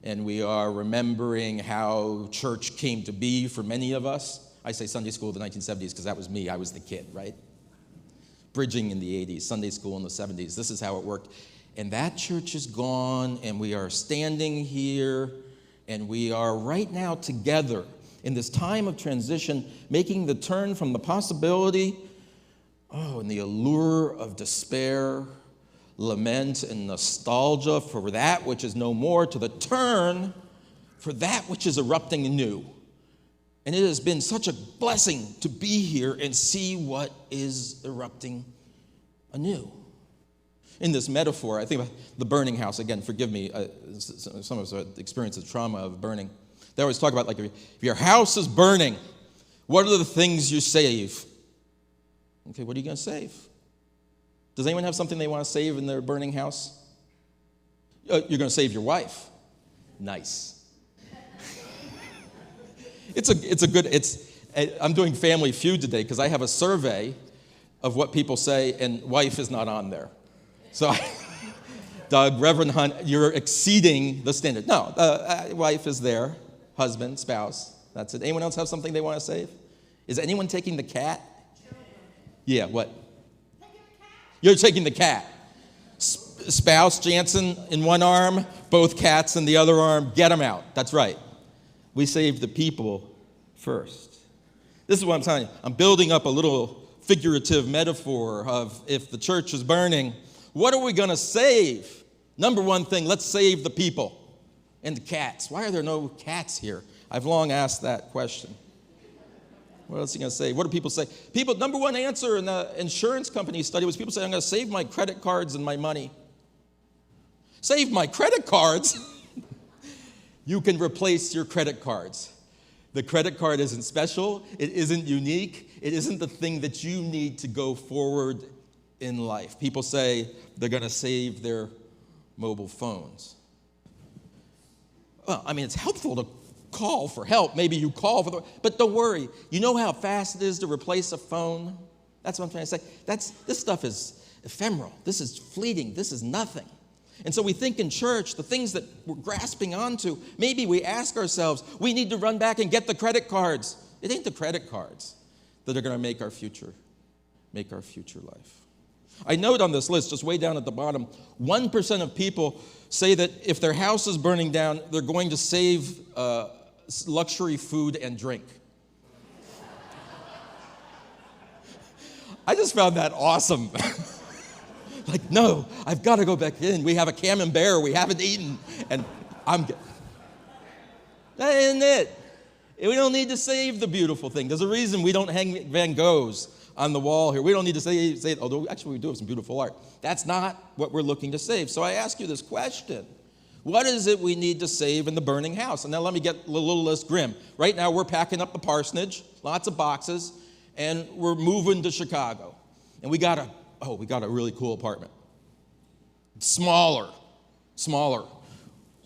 And we are remembering how church came to be for many of us. I say Sunday school of the 1970s because that was me. I was the kid, right? Bridging in the 80s, Sunday school in the 70s. This is how it worked. And that church is gone, and we are standing here, and we are right now together in this time of transition, making the turn from the possibility, and the allure of despair, lament, and nostalgia for that which is no more, to the turn for that which is erupting anew. And it has been such a blessing to be here and see what is erupting anew. In this metaphor, I think about the burning house. Again, forgive me, some of us have experienced the trauma of burning. They always talk about, like, if your house is burning, what are the things you save? Okay, what are you going to save? Does anyone have something they want to save in their burning house? You're going to save your wife. Nice. I'm doing Family Feud today because I have a survey of what people say, and wife is not on there. So, Doug, Reverend Hunt, you're exceeding the standard. No, wife is there, husband, spouse, that's it. Anyone else have something they want to save? Is anyone taking the cat? Yeah, what? You're taking the cat. Spouse, Jansen in one arm, both cats in the other arm, get them out. That's right. We save the people first. This is what I'm telling you. I'm building up a little figurative metaphor of if the church is burning, what are we going to save? Number one thing, let's save the people and the cats. Why are there no cats here? I've long asked that question. What else are you going to say? What do people say? People, number one answer in the insurance company study was people say, I'm going to save my credit cards and my money. Save my credit cards? You can replace your credit cards. The credit card isn't special. It isn't unique. It isn't the thing that you need to go forward in life. People say they're going to save their mobile phones. Well, I mean, it's helpful to call for help. Maybe you call for but don't worry. You know how fast it is to replace a phone? That's what I'm trying to say. This stuff is ephemeral. This is fleeting. This is nothing. And so we think in church, the things that we're grasping onto, maybe we ask ourselves, we need to run back and get the credit cards. It ain't the credit cards that are going to make our future life. I note on this list, just way down at the bottom, 1% of people say that if their house is burning down, they're going to save luxury food and drink. I just found that awesome. Like, no, I've got to go back in. We have a camembert we haven't eaten, and that isn't it. We don't need to save the beautiful thing. There's a reason we don't hang Van Goghs on the wall here. We don't need to save, although actually we do have some beautiful art. That's not what we're looking to save. So I ask you this question. What is it we need to save in the burning house? And now let me get a little less grim. Right now we're packing up the parsonage, lots of boxes, and we're moving to Chicago. And we got a really cool apartment. Smaller.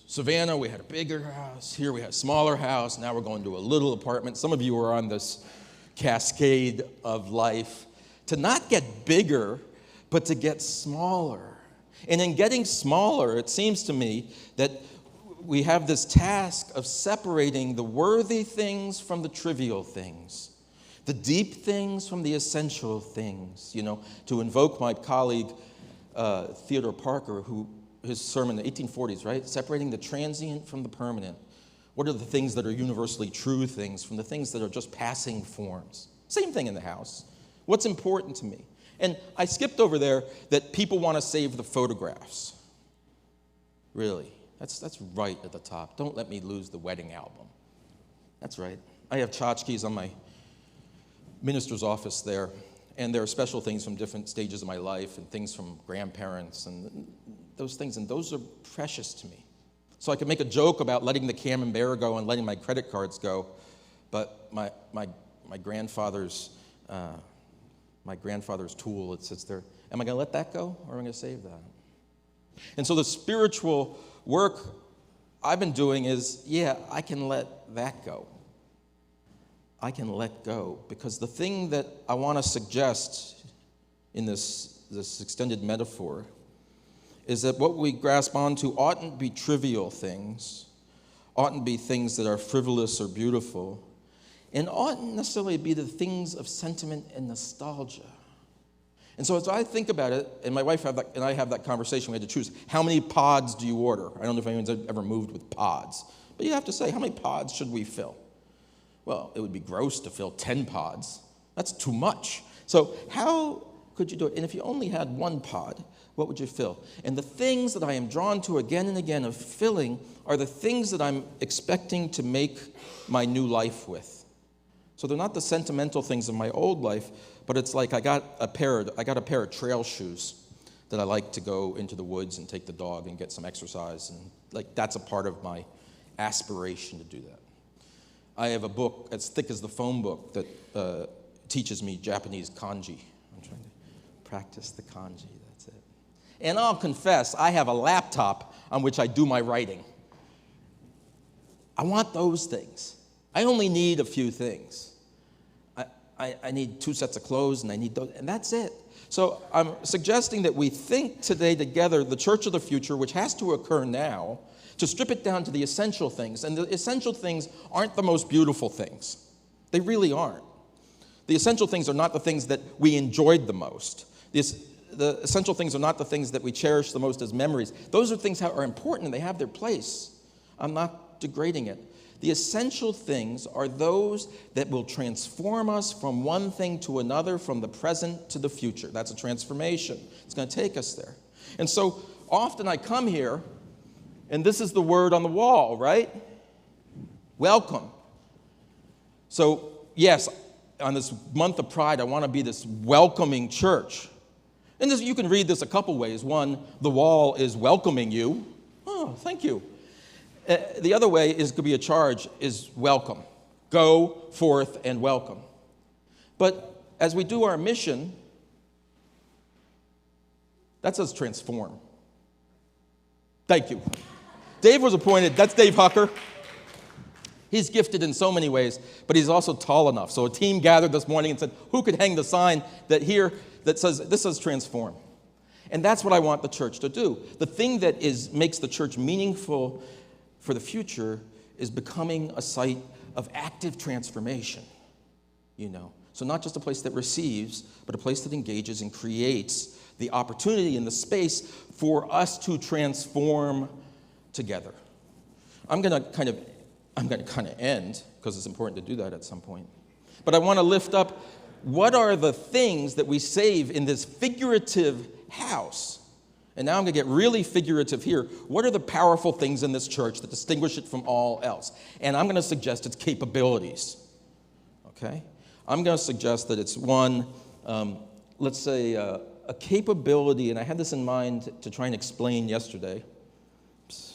Savannah, we had a bigger house. Here we had a smaller house. Now we're going to a little apartment. Some of you are on this cascade of life to not get bigger, but to get smaller. And in getting smaller, it seems to me that we have this task of separating the worthy things from the trivial things, the deep things from the essential things. You know, to invoke my colleague Theodore Parker, who his sermon in the 1840s, right? Separating the transient from the permanent. What are the things that are universally true things from the things that are just passing forms? Same thing in the house. What's important to me? And I skipped over there that people want to save the photographs. Really, that's right at the top. Don't let me lose the wedding album. That's right. I have tchotchkes on my minister's office there, and there are special things from different stages of my life and things from grandparents and those things, and those are precious to me. So I could make a joke about letting the camembert go and letting my credit cards go, but my grandfather's tool, it sits there. Am I going to let that go, or am I going to save that? And so the spiritual work I've been doing is, I can let that go. I can let go, because the thing that I want to suggest in this extended metaphor is that what we grasp onto oughtn't be trivial things, oughtn't be things that are frivolous or beautiful, and oughtn't necessarily be the things of sentiment and nostalgia. And so as I think about it, and my wife and I have that conversation, we had to choose, how many pods do you order? I don't know if anyone's ever moved with pods. But you have to say, how many pods should we fill? Well, it would be gross to fill 10 pods. That's too much. So how could you do it? And if you only had one pod, what would you fill? And the things that I am drawn to again and again of filling are the things that I'm expecting to make my new life with. So they're not the sentimental things of my old life, but it's like I got a pair of trail shoes that I like to go into the woods and take the dog and get some exercise, and like that's a part of my aspiration to do that. I have a book as thick as the phone book that teaches me Japanese kanji. I'm trying to practice the kanji, that's it. And I'll confess, I have a laptop on which I do my writing. I want those things. I only need a few things. I need 2 sets of clothes, and I need those, and that's it. So I'm suggesting that we think today together the church of the future, which has to occur now, to strip it down to the essential things. And the essential things aren't the most beautiful things. They really aren't. The essential things are not the things that we enjoyed the most. The essential things are not the things that we cherish the most as memories. Those are things that are important, and they have their place. I'm not degrading it. The essential things are those that will transform us from one thing to another, from the present to the future. That's a transformation. It's going to take us there. And so often I come here, and this is the word on the wall, right? Welcome. So, yes, on this month of Pride, I want to be this welcoming church. And you can read this a couple ways. One, the wall is welcoming you. Oh, thank you. The other way could be a charge, is welcome. Go forth and welcome. But as we do our mission, that says transform. Thank you. Dave was appointed. That's Dave Hucker. He's gifted in so many ways, but he's also tall enough. So a team gathered this morning and said, who could hang the sign that says transform? And that's what I want the church to do. The thing that makes the church meaningful for the future is becoming a site of active transformation, So not just a place that receives, but a place that engages and creates the opportunity and the space for us to transform together. I'm going to kind of end, because it's important to do that at some point. But I want to lift up, what are the things that we save in this figurative house? And now I'm going to get really figurative here. What are the powerful things in this church that distinguish it from all else? And I'm going to suggest it's capabilities. Okay? I'm going to suggest that it's one, let's say, a capability, and I had this in mind to try and explain yesterday.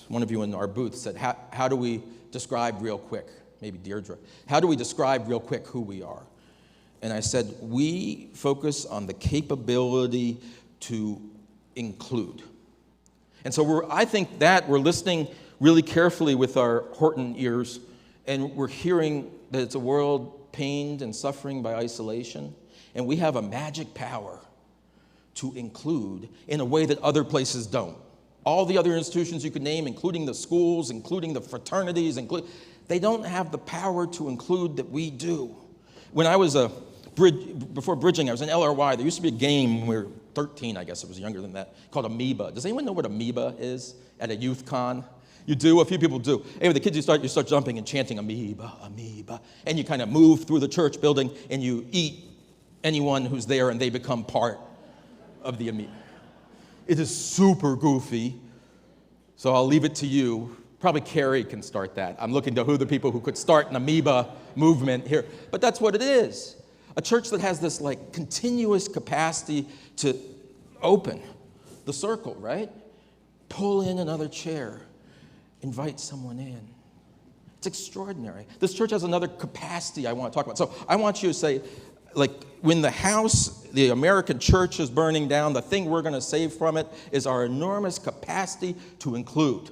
One of you in our booth said, how do we describe real quick? Maybe Deirdre. How do we describe real quick who we are? And I said, we focus on the capability to include. And so I think that we're listening really carefully with our Horton ears, and we're hearing that it's a world pained and suffering by isolation, and we have a magic power to include in a way that other places don't. All the other institutions you could name, including the schools, including the fraternities, they don't have the power to include that we do. When I was before bridging, I was in LRY. There used to be a game when we were 13, I guess it was younger than that, called Amoeba. Does anyone know what Amoeba is at a youth con? You do? A few people do. Anyway, the kids, you start jumping and chanting Amoeba, Amoeba, and you kind of move through the church building, and you eat anyone who's there, and they become part of the Amoeba. It is super goofy, so I'll leave it to you. Probably Carrie can start that. I'm looking to who the people who could start an Amoeba movement here. But that's what it is. A church that has this continuous capacity to open the circle, right? Pull in another chair. Invite someone in. It's extraordinary. This church has another capacity I want to talk about. So I want you to say, when the American church is burning down, the thing we're going to save from it is our enormous capacity to include.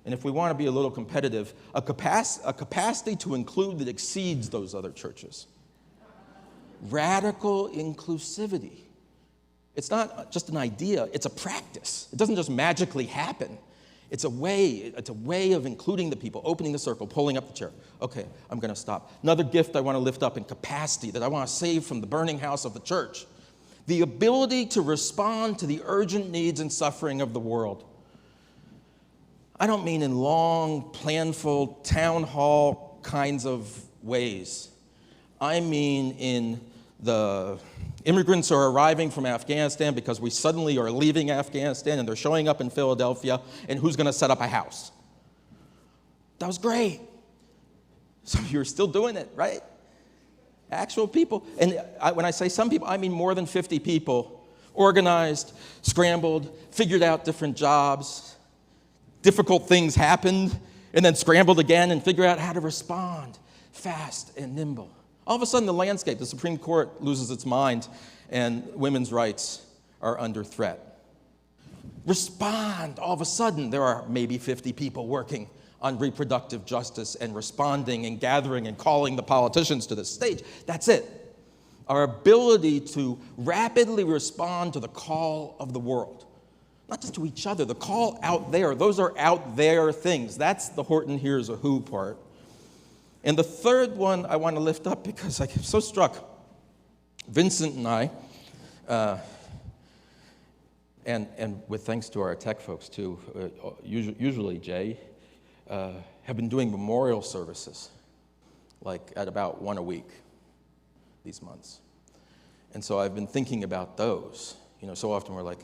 And if we want to be a little competitive, a capacity to include that exceeds those other churches. Radical inclusivity. It's not just an idea, it's a practice. It doesn't just magically happen. It's a way of including the people, opening the circle, pulling up the chair. Okay, I'm going to stop. Another gift I want to lift up in capacity that I want to save from the burning house of the church. The ability to respond to the urgent needs and suffering of the world. I don't mean in long, planful, town hall kinds of ways. I mean in the immigrants who are arriving from Afghanistan because we suddenly are leaving Afghanistan and they're showing up in Philadelphia, and who's going to set up a house? That was great. Some of you are still doing it, right? Actual people. And when I say some people, I mean more than 50 people. Organized, scrambled, figured out different jobs. Difficult things happened, and then scrambled again and figured out how to respond fast and nimble. All of a sudden, the landscape, the Supreme Court loses its mind, and women's rights are under threat. Respond. All of a sudden, there are maybe 50 people working on reproductive justice and responding and gathering and calling the politicians to the stage. That's it. Our ability to rapidly respond to the call of the world. Not just to each other, the call out there. Those are out there things. That's the Horton Hears a Who part. And the third one I want to lift up because I'm so struck. Vincent and I, and with thanks to our tech folks too, usually Jay, have been doing memorial services, like at about one a week these months. And so I've been thinking about those. You know, so often we're like,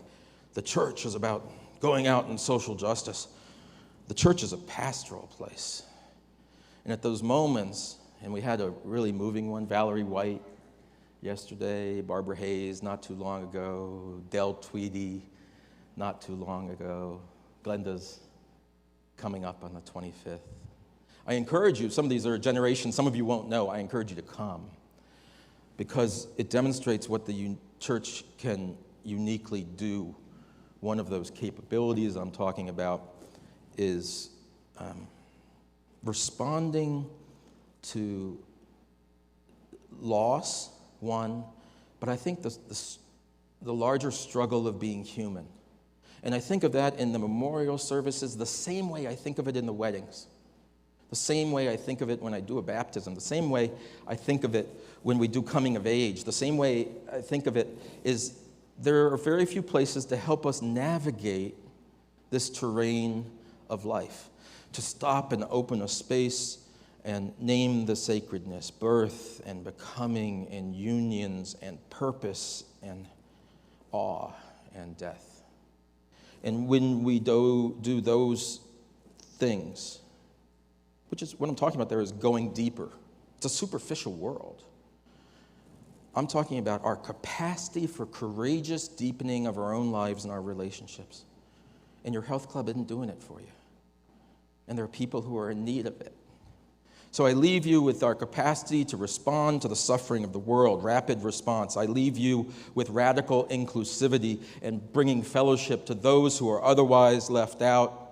the church is about going out in social justice. The church is a pastoral place. And at those moments, and we had a really moving one, Valerie White yesterday, Barbara Hayes not too long ago, Del Tweedy not too long ago, Glenda's coming up on the 25th. I encourage you, some of these are generations, some of you won't know, I encourage you to come because it demonstrates what the church can uniquely do. One of those capabilities I'm talking about is responding to loss, one, but I think the larger struggle of being human. And I think of that in the memorial services the same way I think of it in the weddings, the same way I think of it when I do a baptism, the same way I think of it when we do coming of age, the same way I think of it is there are very few places to help us navigate this terrain of life, to stop and open a space and name the sacredness, birth and becoming and unions and purpose and awe and death. And when we do those things, which is what I'm talking about there is going deeper. It's a superficial world. I'm talking about our capacity for courageous deepening of our own lives and our relationships. And your health club isn't doing it for you. And there are people who are in need of it. So I leave you with our capacity to respond to the suffering of the world, rapid response. I leave you with radical inclusivity and bringing fellowship to those who are otherwise left out.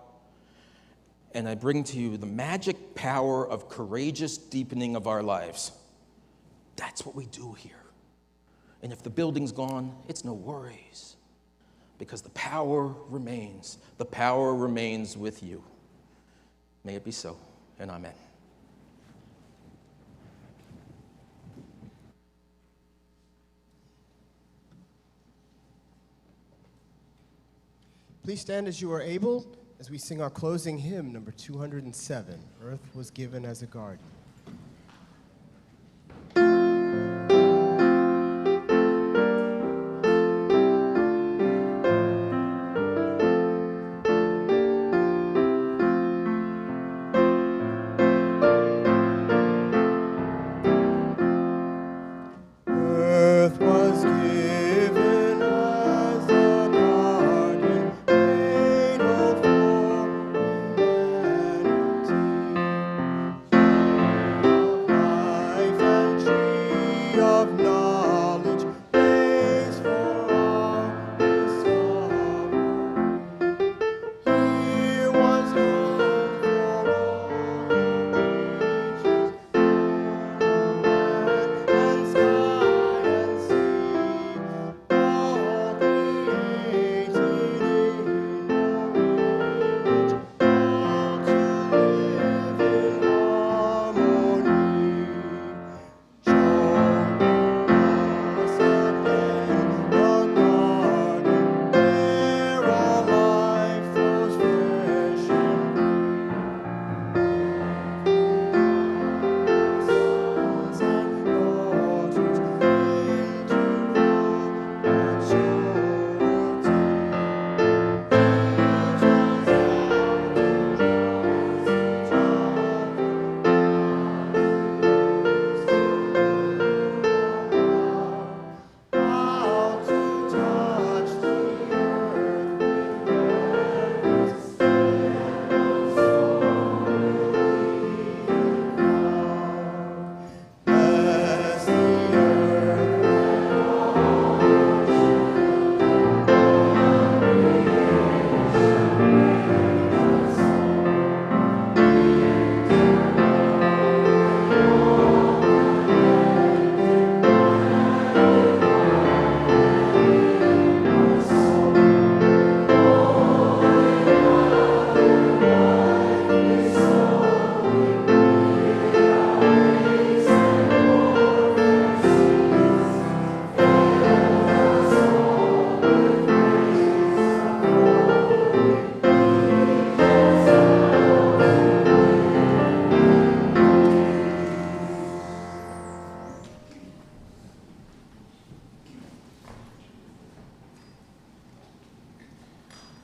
And I bring to you the magic power of courageous deepening of our lives. That's what we do here. And if the building's gone, it's no worries, because the power remains. The power remains with you. May it be so, and amen. Please stand as you are able as we sing our closing hymn, number 207, Earth Was Given as a Garden.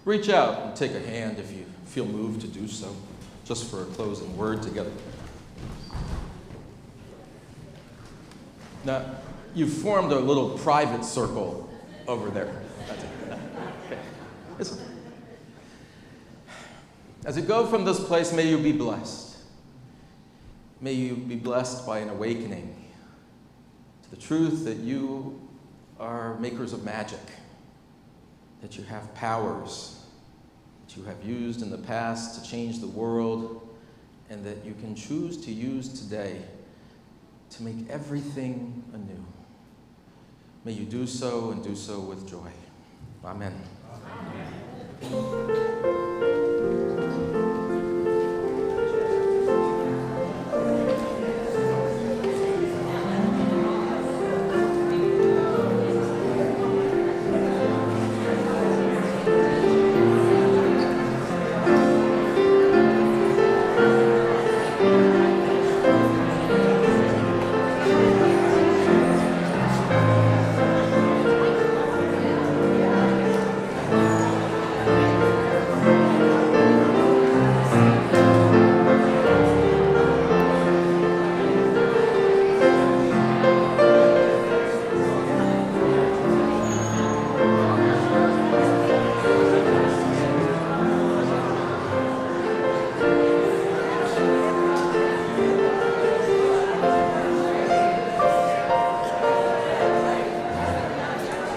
Reach out and take a hand if you feel moved to do so, just for a closing word together. Now, you've formed a little private circle over there. That's it. Okay. Listen. As you go from this place, may you be blessed. May you be blessed by an awakening to the truth that you are makers of magic, that you have powers that you have used in the past to change the world, and that you can choose to use today to make everything anew. May you do so and do so with joy. Amen. Amen.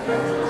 Thank you.